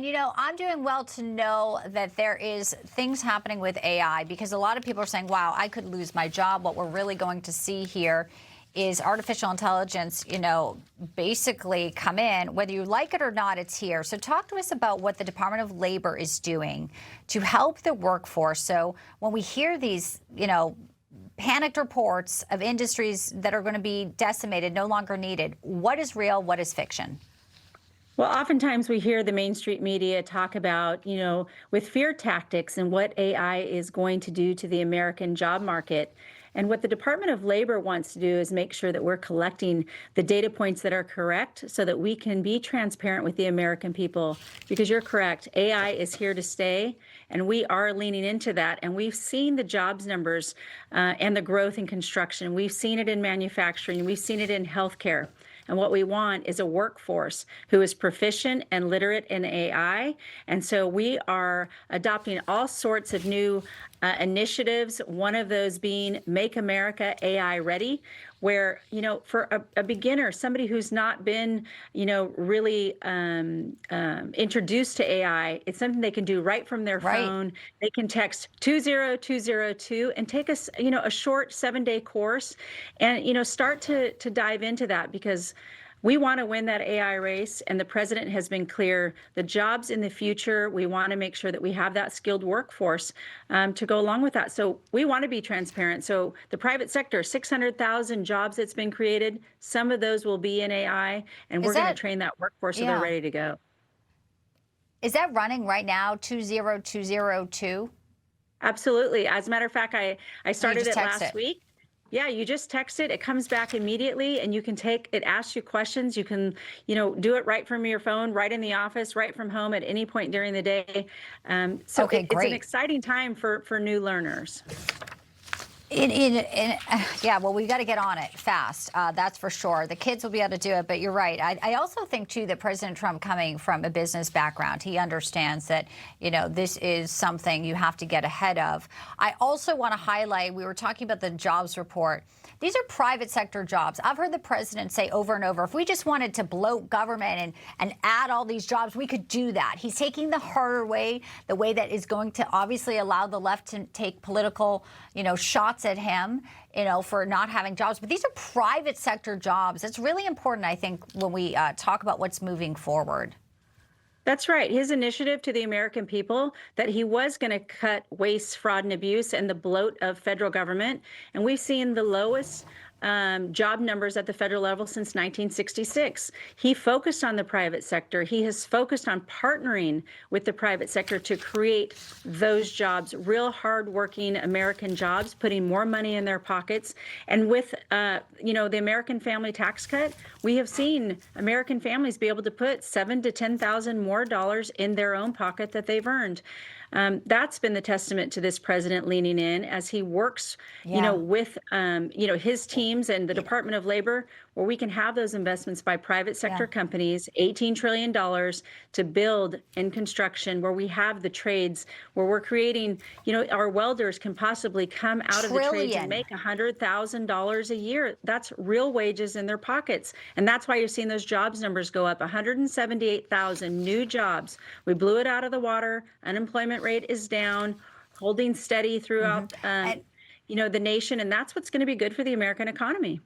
I'm doing well to know that there is things happening with AI because a lot of people are saying, wow, I could lose my job. What we're really going to see here is artificial intelligence, basically come in. Whether you like it or not, it's here. So talk to us about what the Department of Labor is doing to help the workforce. So when we hear these, panicked reports of industries that are going to be decimated, no longer needed, what is real, what is fiction? Well, oftentimes we hear the Main Street media talk about, with fear tactics and what AI is going to do to the American job market. And what the Department of Labor wants to do is make sure that we're collecting the data points that are correct so that we can be transparent with the American people. Because you're correct, AI is here to stay, and we are leaning into that. And we've seen the jobs numbers and the growth in construction. We've seen it in manufacturing. We've seen it in healthcare. And what we want is a workforce who is proficient and literate in AI. And so we are adopting all sorts of new initiatives, one of those being Make America AI Ready, where, for a beginner, somebody who's not been, really introduced to AI, it's something they can do right from their phone. They can text 20202 and take a short 7-day course and, start to dive into that, because we want to win that AI race, and the president has been clear. The jobs in the future, we want to make sure that we have that skilled workforce to go along with that. So we want to be transparent. So the private sector, 600,000 jobs that's been created, some of those will be in AI, and we're going to train that workforce so they're ready to go. Is that running right now, 20202? Absolutely. As a matter of fact, I started it last week. Yeah, you just text it. It comes back immediately, and you can it asks you questions. You can, do it right from your phone, right in the office, right from home at any point during the day. It's an exciting time for new learners. Yeah, well, we've got to get on it fast. That's for sure. The kids will be able to do it, but you're right. I also think, too, that President Trump, coming from a business background, he understands that, this is something you have to get ahead of. I also want to highlight, we were talking about the jobs report. These are private sector jobs. I've heard the president say over and over, if we just wanted to bloat government and add all these jobs, we could do that. He's taking the harder way, the way that is going to obviously allow the left to take political, shots at him, for not having jobs. But these are private sector jobs. It's really important, I think, when we talk about what's moving forward. That's right. His initiative to the American people that he was going to cut waste, fraud, and abuse and the bloat of federal government. And we've seen the lowest job numbers at the federal level since 1966. He focused on the private sector. He has focused on partnering with the private sector to create those jobs, real hardworking American jobs, putting more money in their pockets. And with, the American family tax cut, we have seen American families be able to put $7,000 to $10,000 more dollars in their own pocket that they've earned. That's been the testament to this president leaning in as he works, with, his teams and the Department of Labor, where we can have those investments by private sector companies, $18 trillion to build in construction, where we have the trades, where we're creating, our welders can possibly come out of the trades and make $100,000 a year. That's real wages in their pockets. And that's why you're seeing those jobs numbers go up, 178,000 new jobs. We blew it out of the water. Unemployment rate is down, holding steady throughout, the nation. And that's what's going to be good for the American economy.